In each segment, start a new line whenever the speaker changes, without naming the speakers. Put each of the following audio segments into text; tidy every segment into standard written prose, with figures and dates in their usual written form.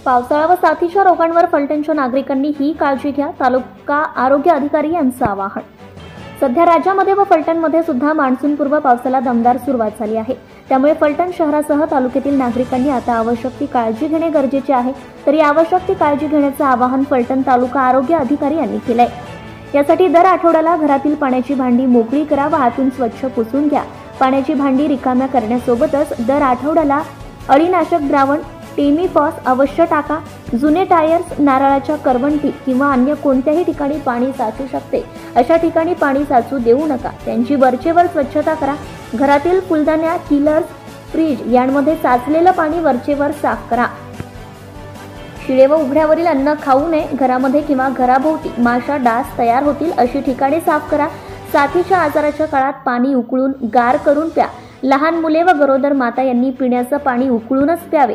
पावसाळा व साथीच्या रोगांवर फलटणच्या नागरिकांनी ही काळजी घ्या, तालुका आरोग्य अधिकारी यांचं आवाहन। सध्या राज्यामध्ये व फलटणमध्ये सुद्धा मान्सूनपूर्व पावसाला दमदार सुरुवात झाली आहे। त्यामुळे फलटण शहरासह तालुक्यातील नागरिकांनी आता आवश्यक ती काळजी घेणे गरजेचे आहे। तरी आवश्यक ती काळजी घेण्याचं आवाहन फलटण तालुका आरोग्य अधिकारी यांनी केलंय। यासाठी दर आठवड्याला घरातील पाण्याची भांडी मोकळी करा व हातून स्वच्छ पुसून घ्या। पाण्याची भांडी रिकाम्या करण्यासोबतच दर आठवड्याला अळीनाशक द्रावण टेमीफॉस अवश्य टाका। जुने टायर्स, नारळाच्या करवंटी किंवा अन्य कोणत्याही ठिकाणी पाणी साचू शकते अशा ठिकाणी पाणी साचू देऊ नका। त्यांची वरचेवर स्वच्छता करा। घरातील फुलदाण्या, किलर्स, फ्रीज यांमध्ये साचलेलं पाणी वरचेवर साफ करा। शिळे व उघड्यावरील अन्न खाऊ नये। घरामध्ये किंवा घराभोवती माशा, डास तयार होतील अशी ठिकाणे साफ करा। साथीच्या आजाराच्या काळात पाणी उकळून गार करून प्या। लहान मुले व गरोदर माता यांनी पिण्याचं पाणी उकळूनच प्यावे।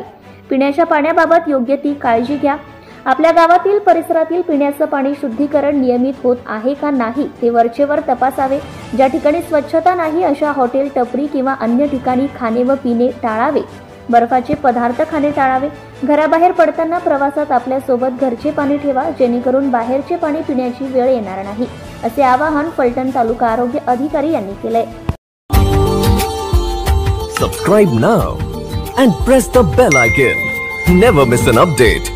पिण्याच्या पाण्याबाबत योग्य ती काळजी घ्या। आपल्या गावातील परिसरातील पिण्याचं पाणी शुद्धीकरण नियमित होत आहे का नाही ते वरचेवर तपासावे। ज्या ठिकाणी स्वच्छता नाही अशा हॉटेल, टपरी किंवा अन्य ठिकाणी खाणे व पिणे टाळावे। बर्फाचे पदार्थ खाणे टाळावे। घराबाहेर पडताना प्रवासात आपल्यासोबत घरचे पाणी ठेवा, जेणेकरून बाहेरचे पाणी पिण्याची वेळ येणार नाही, असे आवाहन फलटण तालुका आरोग्य अधिकारी यांनी केले।
Subscribe now and press the bell icon. Never miss an update.